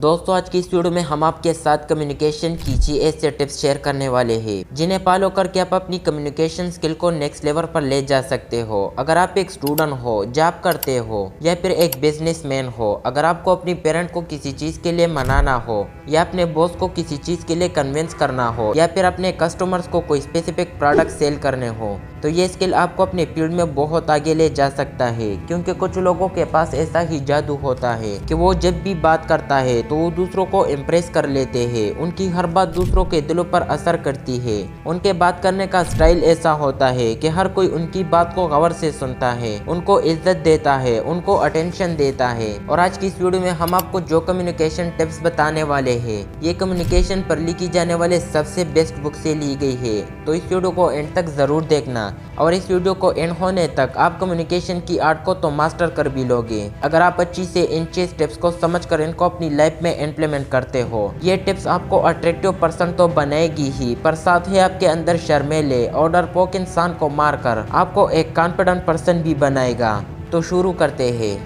दोस्तों, आज की इस वीडियो में हम आपके साथ कम्युनिकेशन की 6 ऐसे टिप्स शेयर करने वाले हैं जिन्हें फॉलो करके आप अपनी कम्युनिकेशन स्किल को नेक्स्ट लेवल पर ले जा सकते हो। अगर आप एक स्टूडेंट हो, जॉब करते हो या फिर एक बिजनेसमैन हो, अगर आपको अपनी पेरेंट को किसी चीज के लिए मनाना हो या अपने बॉस को किसी चीज के लिए कन्विंस करना हो या फिर अपने कस्टमर्स को कोई स्पेसिफिक प्रोडक्ट सेल करने हो, तो ये स्किल आपको अपने फील्ड में बहुत आगे ले जा सकता है। क्योंकि कुछ लोगों के पास ऐसा ही जादू होता है कि वो जब भी बात करता है तो वो दूसरों को इम्प्रेस कर लेते हैं। उनकी हर बात दूसरों के दिलों पर असर करती है। उनके बात करने का स्टाइल ऐसा होता है कि हर कोई उनकी बात को गौर से सुनता है, उनको इज्जत देता है, उनको अटेंशन देता है। और आज की इस वीडियो में हम आपको जो कम्युनिकेशन टिप्स बताने वाले हैं, ये कम्युनिकेशन पर लिखी जाने वाले सबसे बेस्ट बुक से ली गई है। तो इस वीडियो को एंड तक जरूर देखना और इस वीडियो को एंड होने तक आप कम्युनिकेशन की आर्ट को तो मास्टर कर भी लोगे अगर आप अच्छी से इन 6 स्टेप्स को समझकर इनको अपनी लाइफ में इम्प्लीमेंट करते हो। ये टिप्स आपको अट्रैक्टिव पर्सन तो बनाएगी ही, पर साथ ही आपके अंदर शर्मेले और डरपोक इंसान को मारकर आपको एक कॉन्फिडेंट पर्सन भी बनाएगा। तो शुरू करते हैं।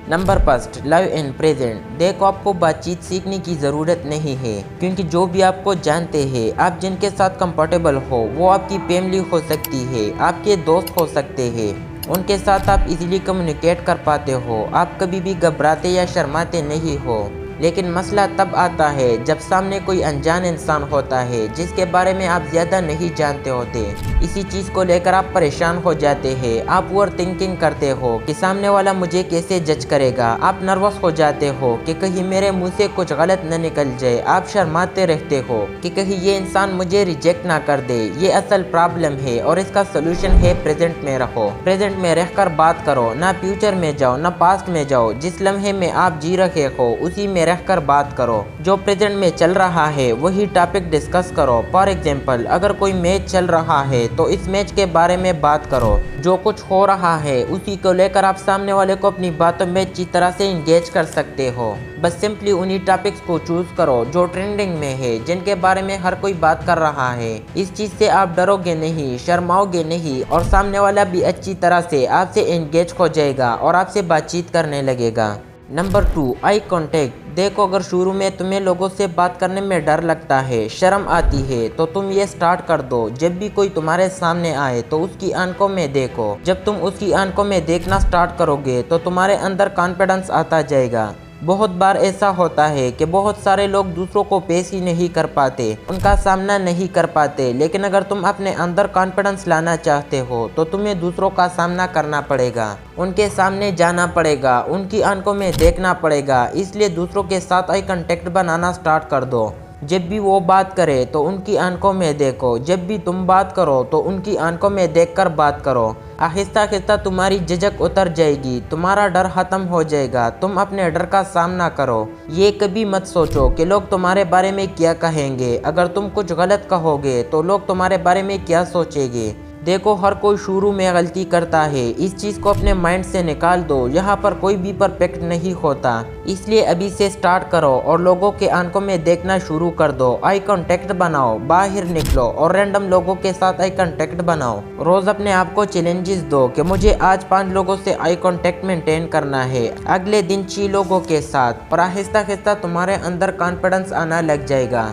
Number first, love in present. देखो, आपको बातचीत सीखने की ज़रूरत नहीं है, क्योंकि जो भी आपको जानते हैं, आप जिनके साथ कंफर्टेबल हो, वो आपकी फैमिली हो सकती है, आपके दोस्त हो सकते हैं। उनके साथ आप इजीली कम्युनिकेट कर पाते हो। आप कभी भी घबराते या शर्माते नहीं हो। लेकिन मसला तब आता है जब सामने कोई अनजान इंसान होता है जिसके बारे में आप ज़्यादा नहीं जानते होते। इसी चीज़ को लेकर आप परेशान हो जाते हैं। आप ओवर थिंकिंग करते हो कि सामने वाला मुझे कैसे जज करेगा। आप नर्वस हो जाते हो कि कहीं मेरे मुंह से कुछ गलत न निकल जाए। आप शर्माते रहते हो कि कहीं ये इंसान मुझे रिजेक्ट ना कर दे। ये असल प्रॉब्लम है और इसका सोल्यूशन है प्रेजेंट में रहो। प्रेजेंट में रहकर बात करो, ना फ्यूचर में जाओ ना पास्ट में जाओ। जिस लम्हे में आप जी रहे हो उसी में रहकर बात करो। जो प्रेजेंट में चल रहा है वही टॉपिक डिस्कस करो। फॉर एग्जांपल, अगर कोई मैच चल रहा है तो इस मैच के बारे में बात करो। जो कुछ हो रहा है उसी को लेकर आप सामने वाले को अपनी बातों में अच्छी तरह से इंगेज कर सकते हो। बस सिंपली उन्हीं टॉपिक्स को चूज करो जो ट्रेंडिंग में है, जिनके बारे में हर कोई बात कर रहा है। इस चीज से आप डरोगे नहीं, शर्माओगे नहीं और सामने वाला भी अच्छी तरह से आपसे एंगेज हो जाएगा और आपसे बातचीत करने लगेगा। Number 2, eye contact. देखो, अगर शुरू में तुम्हें लोगों से बात करने में डर लगता है, शर्म आती है, तो तुम ये स्टार्ट कर दो। जब भी कोई तुम्हारे सामने आए तो उसकी आंखों में देखो। जब तुम उसकी आंखों में देखना स्टार्ट करोगे तो तुम्हारे अंदर कॉन्फिडेंस आता जाएगा। बहुत बार ऐसा होता है कि बहुत सारे लोग दूसरों को पेश ही नहीं कर पाते, उनका सामना नहीं कर पाते। लेकिन अगर तुम अपने अंदर कॉन्फिडेंस लाना चाहते हो तो तुम्हें दूसरों का सामना करना पड़ेगा, उनके सामने जाना पड़ेगा, उनकी आंखों में देखना पड़ेगा। इसलिए दूसरों के साथ आई कांटेक्ट बनाना स्टार्ट कर दो। जब भी वो बात करे तो उनकी आंखों में देखो। जब भी तुम बात करो तो उनकी आंखों में देखकर बात करो। आहिस्ता आहिस्ता तुम्हारी झिझक उतर जाएगी, तुम्हारा डर खत्म हो जाएगा। तुम अपने डर का सामना करो। ये कभी मत सोचो कि लोग तुम्हारे बारे में क्या कहेंगे। अगर तुम कुछ गलत कहोगे तो लोग तुम्हारे बारे में क्या सोचेंगे। देखो, हर कोई शुरू में गलती करता है। इस चीज़ को अपने माइंड से निकाल दो। यहाँ पर कोई भी परफेक्ट नहीं होता, इसलिए अभी से स्टार्ट करो और लोगों के आंखों में देखना शुरू कर दो। आई कांटेक्ट बनाओ, बाहर निकलो और रैंडम लोगों के साथ आई कांटेक्ट बनाओ। रोज अपने आप को चैलेंजेस दो कि मुझे आज 5 लोगों से आई कांटेक्ट मेंटेन करना है, अगले दिन 6 लोगों के साथ, और आहिस्ता आहिस्ता तुम्हारे अंदर कॉन्फिडेंस आना लग जाएगा।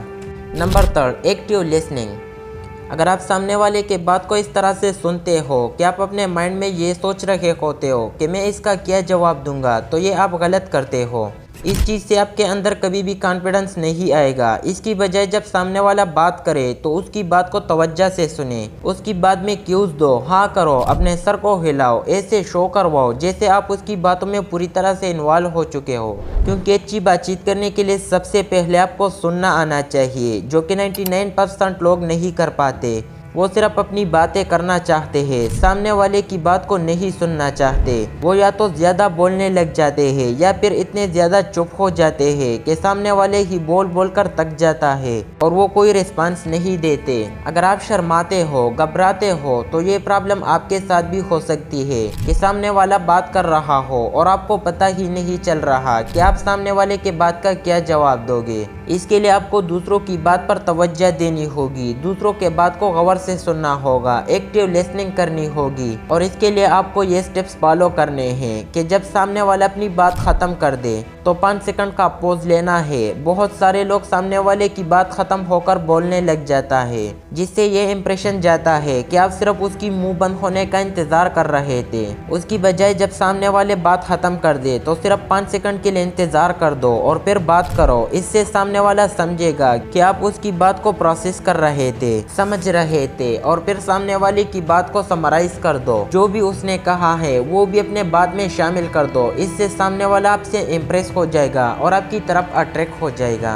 Number 3, active listening. अगर आप सामने वाले के बात को इस तरह से सुनते हो कि आप अपने माइंड में ये सोच रहे होते हो कि मैं इसका क्या जवाब दूंगा, तो ये आप गलत करते हो। इस चीज़ से आपके अंदर कभी भी कॉन्फिडेंस नहीं आएगा। इसकी बजाय जब सामने वाला बात करे तो उसकी बात को तवज्जो से सुने, उसकी बात में क्यूज दो, हाँ करो, अपने सर को हिलाओ, ऐसे शो करवाओ जैसे आप उसकी बातों में पूरी तरह से इन्वॉल्व हो चुके हो। क्योंकि अच्छी बातचीत करने के लिए सबसे पहले आपको सुनना आना चाहिए, जो कि 99% लोग नहीं कर पाते। वो सिर्फ अपनी बातें करना चाहते हैं, सामने वाले की बात को नहीं सुनना चाहते। वो या तो ज़्यादा बोलने लग जाते हैं या फिर इतने ज़्यादा चुप हो जाते हैं कि सामने वाले ही बोल बोल कर थक जाता है और वो कोई रिस्पांस नहीं देते। अगर आप शर्माते हो, घबराते हो, तो ये प्रॉब्लम आपके साथ भी हो सकती है कि सामने वाला बात कर रहा हो और आपको पता ही नहीं चल रहा कि आप सामने वाले के बात का क्या जवाब दोगे। इसके लिए आपको दूसरों की बात पर तवज्जो देनी होगी, दूसरों के बात को गौर से सुनना होगा, एक्टिव लिसनिंग करनी होगी। और इसके लिए आपको ये स्टेप्स फॉलो करने हैं कि जब सामने वाला अपनी बात खत्म कर दे तो 5 सेकंड का पॉज लेना है। बहुत सारे लोग सामने वाले की बात खत्म होकर बोलने लग जाता है, जिससे ये इम्प्रेशन जाता है कि आप सिर्फ उसकी मुंह बंद होने का इंतजार कर रहे थे। उसकी बजाय जब सामने वाले बात खत्म कर दे तो सिर्फ 5 सेकंड के लिए इंतजार कर दो और फिर बात करो। इससे सामने वाला समझेगा कि आप उसकी बात को प्रोसेस कर रहे थे, समझ रहे थे, और फिर सामने वाले की बात को समराइज कर दो। जो भी उसने कहा है वो भी अपने बात में शामिल कर दो। इससे सामने वाला आपसे इम्प्रेस हो जाएगा और आपकी तरफ अट्रैक्ट हो जाएगा।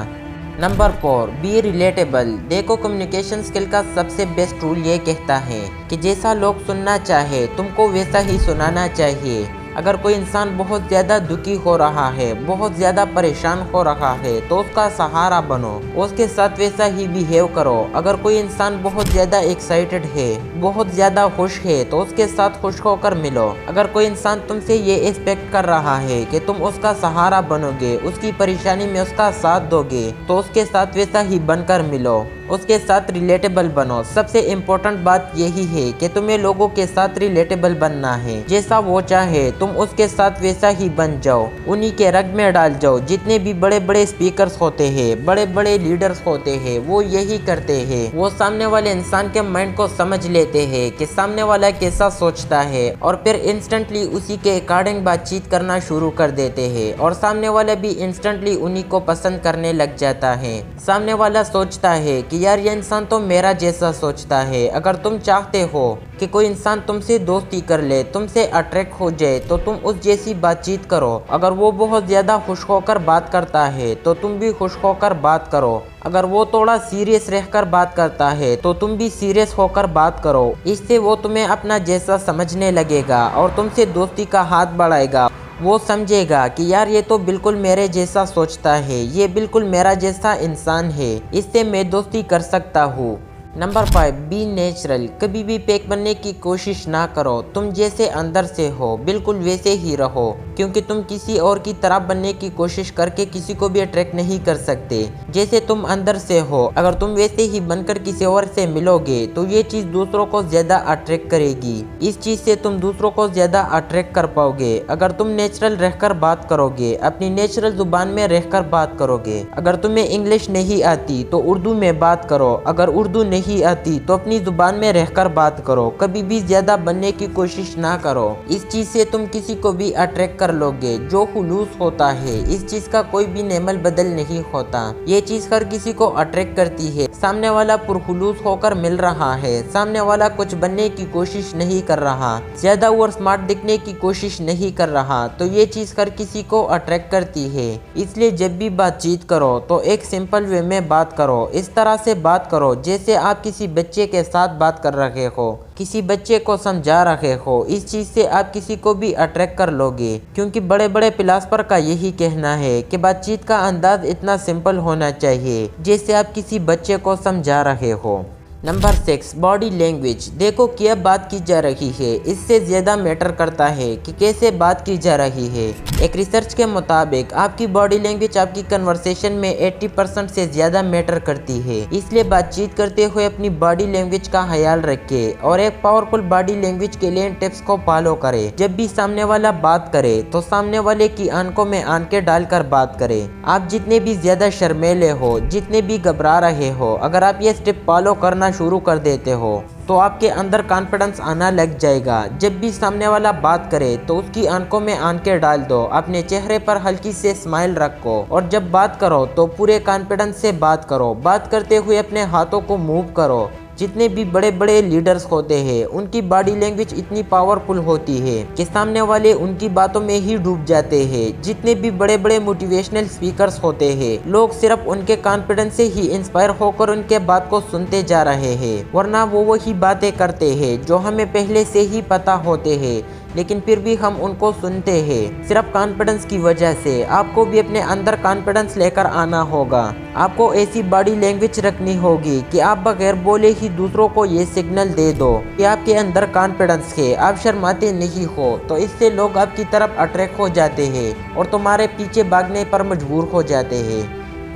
Number 4, be relatable. देखो, कम्युनिकेशन स्किल का सबसे बेस्ट रूल ये कहता है कि जैसा लोग सुनना चाहे तुमको वैसा ही सुनाना चाहिए। अगर कोई इंसान बहुत ज़्यादा दुखी हो रहा है, बहुत ज़्यादा परेशान हो रहा है, तो उसका सहारा बनो, उसके साथ वैसा ही बिहेव करो। अगर कोई इंसान बहुत ज़्यादा एक्साइटेड है, बहुत ज़्यादा खुश है, तो उसके साथ खुश होकर मिलो। अगर कोई इंसान तुमसे ये एक्सपेक्ट कर रहा है कि तुम उसका सहारा बनोगे, उसकी परेशानी में उसका साथ दोगे, तो उसके साथ वैसा ही बनकर मिलो, उसके साथ रिलेटेबल बनो। सबसे इम्पोर्टेंट बात यही है कि तुम्हें लोगों के साथ रिलेटेबल बनना है। जैसा वो चाहे तुम उसके साथ वैसा ही बन जाओ, उन्हीं के रग में डाल जाओ। जितने भी बड़े बड़े स्पीकर्स होते हैं, बड़े बड़े लीडर्स होते हैं, वो यही करते हैं। वो सामने वाले इंसान के माइंड को समझ लेते हैं कि सामने वाला कैसा सोचता है, और फिर इंस्टेंटली उसी के अकॉर्डिंग बातचीत करना शुरू कर देते हैं, और सामने वाला भी इंस्टेंटली उन्हीं को पसंद करने लग जाता है। सामने वाला सोचता है कि यार ये इंसान तो मेरा जैसा सोचता है। अगर तुम चाहते हो कि कोई इंसान तुमसे दोस्ती कर ले, तुमसे अट्रैक्ट हो जाए, तो तुम उस जैसी बातचीत करो। अगर वो बहुत ज़्यादा खुश होकर बात करता है तो तुम भी खुश होकर बात करो। अगर वो थोड़ा सीरियस रहकर बात करता है तो तुम भी सीरियस होकर बात करो। इससे वो तुम्हें अपना जैसा समझने लगेगा और तुमसे दोस्ती का हाथ बढ़ाएगा। वो समझेगा कि यार ये तो बिल्कुल मेरे जैसा सोचता है, ये बिल्कुल मेरा जैसा इंसान है, इससे मैं दोस्ती कर सकता हूँ। Number 5, be natural. कभी भी फेक बनने की कोशिश ना करो। तुम जैसे अंदर से हो बिल्कुल वैसे ही रहो, क्योंकि तुम किसी और की तरह बनने की कोशिश करके किसी को भी अट्रैक्ट नहीं कर सकते। जैसे तुम अंदर से हो, अगर तुम वैसे ही बनकर किसी और से मिलोगे तो ये चीज़ दूसरों को ज़्यादा अट्रैक्ट करेगी। इस चीज़ से तुम दूसरों को ज़्यादा अट्रैक्ट कर पाओगे। अगर तुम नेचुरल रहकर बात करोगे, अपनी नेचुरल जुबान में रहकर बात करोगे। अगर तुम्हें इंग्लिश नहीं आती तो उर्दू में बात करो। अगर उर्दू नहीं आती तो अपनी जुबान में रहकर बात करो। कभी भी ज्यादा बनने की कोशिश ना करो। इस चीज से तुम किसी को भी अट्रैक्ट कर लोगे। जो खुलूस होता है, इस चीज का कोई भी नेमल बदल नहीं होता। ये चीज हर किसी को अट्रैक्ट करती है। सामने वाला पुरखुलूस होकर मिल रहा है, सामने वाला कुछ बनने की कोशिश नहीं कर रहा, ज्यादा और स्मार्ट दिखने की कोशिश नहीं कर रहा, तो ये चीज हर किसी को अट्रैक्ट करती है। इसलिए जब भी बातचीत करो तो एक सिंपल वे में बात करो। इस तरह से बात करो जैसे आप किसी बच्चे के साथ बात कर रहे हो, किसी बच्चे को समझा रहे हो। इस चीज से आप किसी को भी अट्रैक्ट कर लोगे, क्योंकि बड़े बड़े फिलॉसफर का यही कहना है कि बातचीत का अंदाज इतना सिंपल होना चाहिए जैसे आप किसी बच्चे को समझा रहे हो। Number 6, body language. देखो क्या बात की जा रही है, इससे ज़्यादा मैटर करता है कि कैसे बात की जा रही है। एक रिसर्च के मुताबिक आपकी बॉडी लैंग्वेज आपकी कन्वर्सेशन में 80% से ज़्यादा मैटर करती है। इसलिए बातचीत करते हुए अपनी बॉडी लैंग्वेज का ख्याल रखें और एक पावरफुल बॉडी लैंग्वेज के लिए इन टिप्स को फॉलो करें। जब भी सामने वाला बात करे तो सामने वाले की आंखों में आंखें डालकर बात करें। आप जितने भी ज़्यादा शर्मेले हो, जितने भी घबरा रहे हो, अगर आप ये स्टेप फॉलो करना शुरू कर देते हो तो आपके अंदर कॉन्फिडेंस आना लग जाएगा। जब भी सामने वाला बात करे तो उसकी आंखों में आंखें डाल दो, अपने चेहरे पर हल्की से स्माइल रखो और जब बात करो तो पूरे कॉन्फिडेंस से बात करो। बात करते हुए अपने हाथों को मूव करो। जितने भी बड़े बड़े लीडर्स होते हैं उनकी बॉडी लैंग्वेज इतनी पावरफुल होती है कि सामने वाले उनकी बातों में ही डूब जाते हैं। जितने भी बड़े बड़े मोटिवेशनल स्पीकर्स होते हैं, लोग सिर्फ उनके कॉन्फिडेंस से ही इंस्पायर होकर उनके बात को सुनते जा रहे हैं, वरना वो वही बातें करते हैं जो हमें पहले से ही पता होते हैं, लेकिन फिर भी हम उनको सुनते हैं सिर्फ कॉन्फिडेंस की वजह से। आपको भी अपने अंदर कॉन्फिडेंस लेकर आना होगा। आपको ऐसी बॉडी लैंग्वेज रखनी होगी कि आप बगैर बोले ही दूसरों को ये सिग्नल दे दो कि आपके अंदर कॉन्फिडेंस है, आप शर्माते नहीं हो। तो इससे लोग आपकी तरफ अट्रैक्ट हो जाते हैं और तुम्हारे पीछे भागने पर मजबूर हो जाते हैं।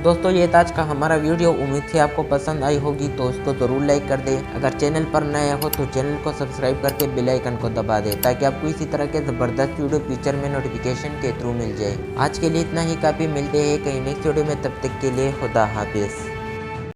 दोस्तों ये था आज का हमारा वीडियो, उम्मीद है आपको पसंद आई होगी, तो उसको जरूर लाइक कर दें। अगर चैनल पर नए हो तो चैनल को सब्सक्राइब करके बेल आइकन को दबा दें ताकि आपको इसी तरह के जबरदस्त वीडियो फ्यूचर में नोटिफिकेशन के थ्रू मिल जाए। आज के लिए इतना ही काफ़ी, मिलते हैं कहीं नेक्स्ट वीडियो में, तब तक के लिए खुदा हाफिज।